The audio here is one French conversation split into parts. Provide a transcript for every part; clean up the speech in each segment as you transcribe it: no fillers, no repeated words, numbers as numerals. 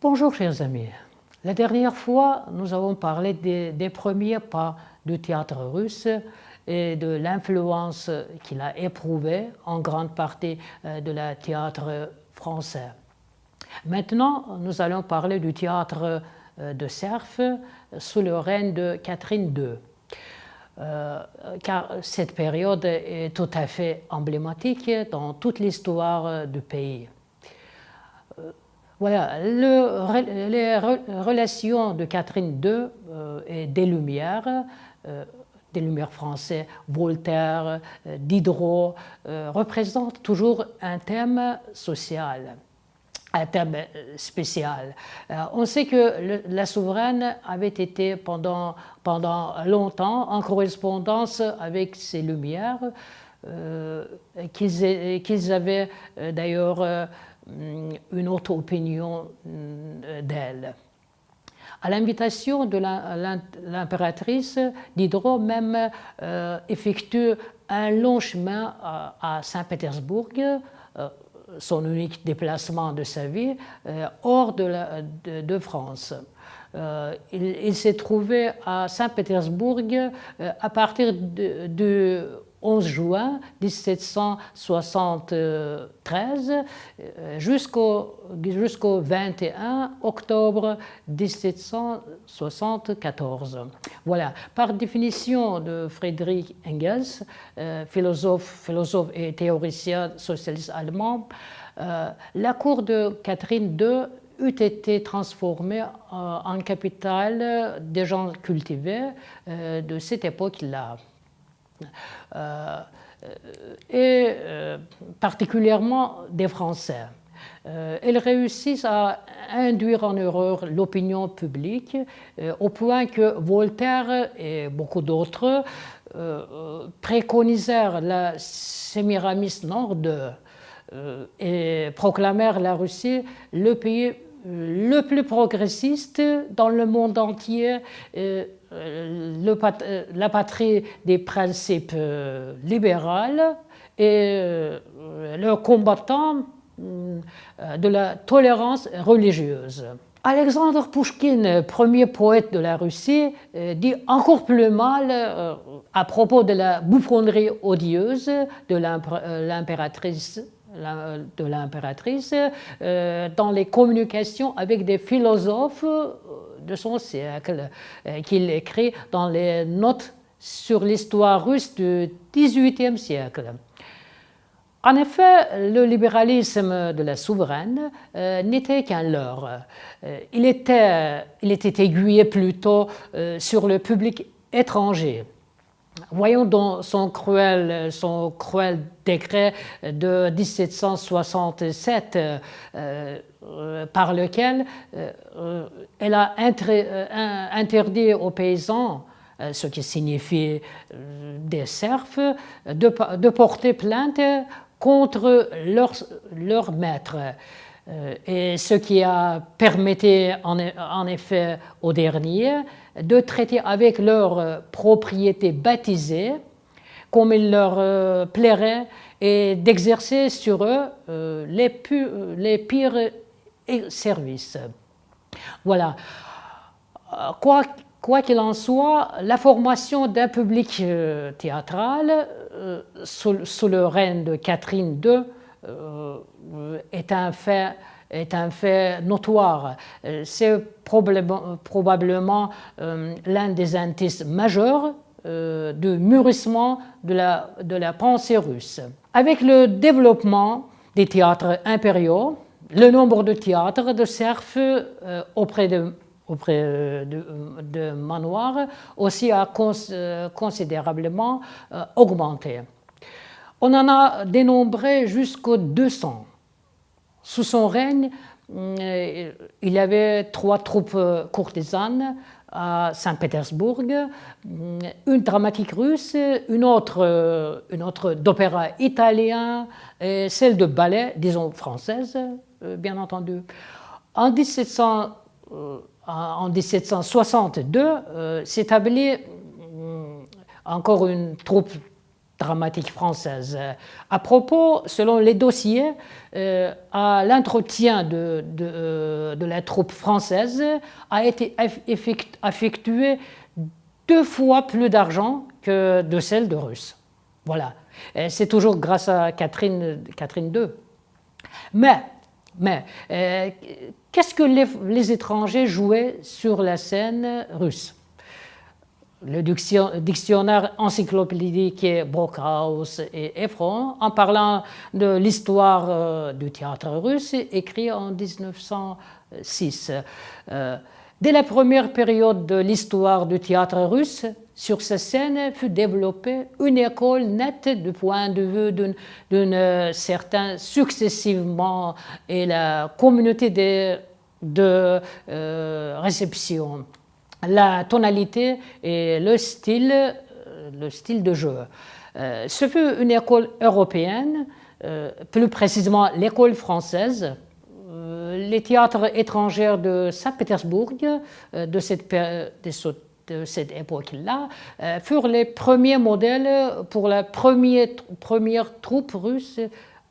Bonjour chers amis. La dernière fois, nous avons parlé des premiers pas du théâtre russe et de l'influence qu'il a éprouvée en grande partie de la théâtre français. Maintenant, nous allons parler du théâtre de Cerf sous le règne de Catherine II. Car cette période est tout à fait emblématique dans toute l'histoire du pays. Voilà, les relations de Catherine II et des Lumières français, Voltaire, Diderot, représentent toujours un thème social, un thème spécial. On sait que la souveraine avait été pendant longtemps en correspondance avec ces Lumières, qu'ils avaient d'ailleurs une autre opinion d'elle. À l'invitation de l'impératrice, Diderot même effectue un long chemin à Saint-Pétersbourg, son unique déplacement de sa vie, hors de France. Il s'est trouvé à Saint-Pétersbourg à partir du 11 juin 1773 jusqu'au 21 octobre 1774. Voilà. Par définition de Friedrich Engels, philosophe et théoricien socialiste allemand, la cour de Catherine II eût été transformée en capitale des gens cultivés de cette époque-là. Et particulièrement des Français. Ils réussissent à induire en erreur l'opinion publique au point que Voltaire et beaucoup d'autres préconisèrent la Sémiramis Nord et proclamèrent la Russie le pays le plus progressiste dans le monde entier, la patrie des principes libéraux et le combattant de la tolérance religieuse. Alexandre Pouchkine, premier poète de la Russie, dit encore plus mal à propos de la bouffonnerie odieuse de l'impératrice dans les communications avec des philosophes de son siècle, qu'il écrit dans les notes sur l'histoire russe du XVIIIe siècle. En effet, le libéralisme de la souveraine n'était qu'un leurre. Il était aiguillé plutôt sur le public étranger. Voyons dans son cruel décret de 1767 par lequel elle a interdit aux paysans, ce qui signifie des serfs, de porter plainte contre leur maître. Et ce qui a permis en effet aux derniers de traiter avec leurs propriétés baptisées comme il leur plairait et d'exercer sur eux les pires services. Voilà. Quoi qu'il en soit, la formation d'un public théâtral sous le règne de Catherine II est un fait notoire. C'est probablement l'un des indices majeurs du mûrissement de la pensée russe. Avec le développement des théâtres impériaux, le nombre de théâtres de serfs auprès de manoirs aussi a considérablement augmenté. On en a dénombré jusqu'aux 200. Sous son règne, il y avait 3 troupes courtisanes à Saint-Pétersbourg, une dramatique russe, une autre d'opéra italien et celle de ballet, disons française, bien entendu. En 1762, s'établit encore une troupe dramatique française. À propos, selon les dossiers, à l'entretien de la troupe française a été affectué 2 fois plus d'argent que de celle de Russes. Voilà. C'est toujours grâce à Catherine II. Mais qu'est-ce que les étrangers jouaient sur la scène russe? Le dictionnaire encyclopédique Brockhaus et Effron, en parlant de l'histoire du théâtre russe, écrit en 1906. Dès la première période de l'histoire du théâtre russe, sur cette scène fut développée une école nette du point de vue d'une certaine successivement et la communauté de réception, la tonalité et le style de jeu. Ce fut une école européenne, plus précisément l'école française. Les théâtres étrangers de Saint-Pétersbourg de cette époque-là furent les premiers modèles pour la première troupe russe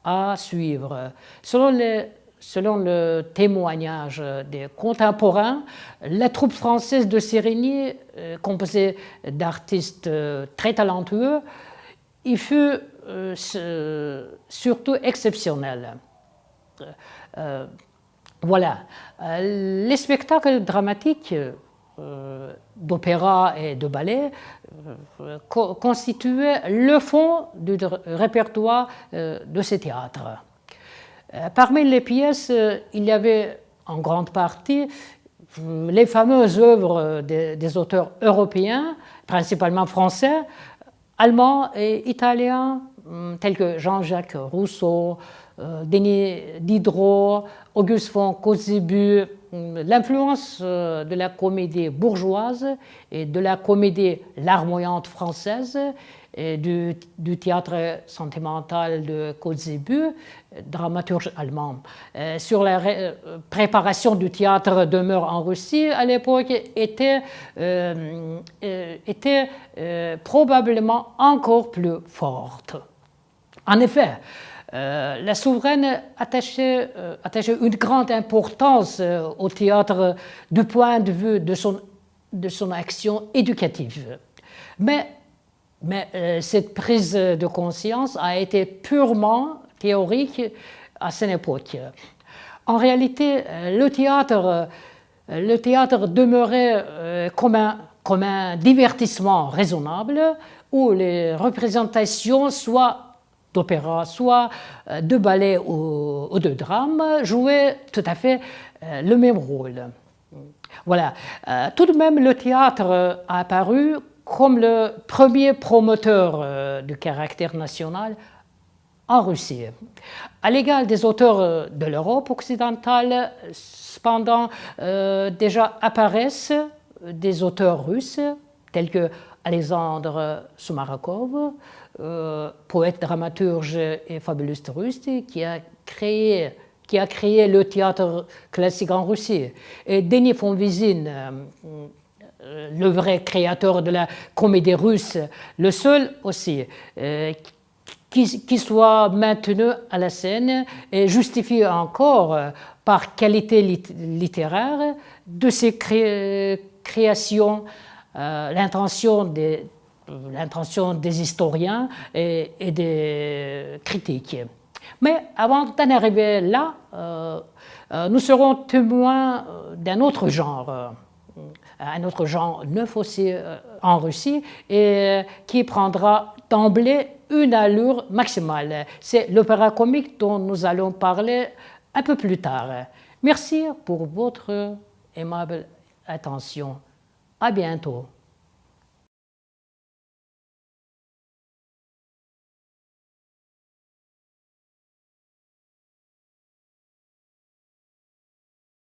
à suivre. Selon le témoignage des contemporains, la troupe française de Sérigny, composée d'artistes très talentueux, y fut surtout exceptionnelle. Voilà. Les spectacles dramatiques d'opéra et de ballet constituaient le fond du répertoire de ces théâtres. Parmi les pièces, il y avait en grande partie les fameuses œuvres des auteurs européens, principalement français, allemands et italiens, tels que Jean-Jacques Rousseau, Denis Diderot, Auguste von Kotzebue. L'influence de la comédie bourgeoise et de la comédie larmoyante française et du théâtre sentimental de Kotzebue, dramaturge allemand. Sur la préparation du théâtre demeure en Russie à l'époque était probablement encore plus forte. En effet, la souveraine attachait une grande importance au théâtre du point de vue de son action éducative. Mais cette prise de conscience a été purement théorique à cette époque. En réalité, le théâtre demeurait comme un divertissement raisonnable où les représentations, soit d'opéra, soit de ballet ou de drame, jouaient tout à fait le même rôle. Voilà. Tout de même, le théâtre a apparu comme le premier promoteur du caractère national en Russie. À l'égal des auteurs de l'Europe occidentale, cependant, déjà apparaissent des auteurs russes, tels que Alexandre Soumarakov, poète, dramaturge et fabuliste russe, qui a créé le théâtre classique en Russie, et Denis Fonvizine, le vrai créateur de la comédie russe, le seul aussi, qui soit maintenu à la scène et justifié encore par qualité littéraire de ses créations, l'intention des historiens et des critiques. Mais avant d'en arriver là, nous serons témoins d'un autre genre neuf aussi en Russie, et qui prendra d'emblée une allure maximale. C'est l'opéra comique dont nous allons parler un peu plus tard. Merci pour votre aimable attention. À bientôt.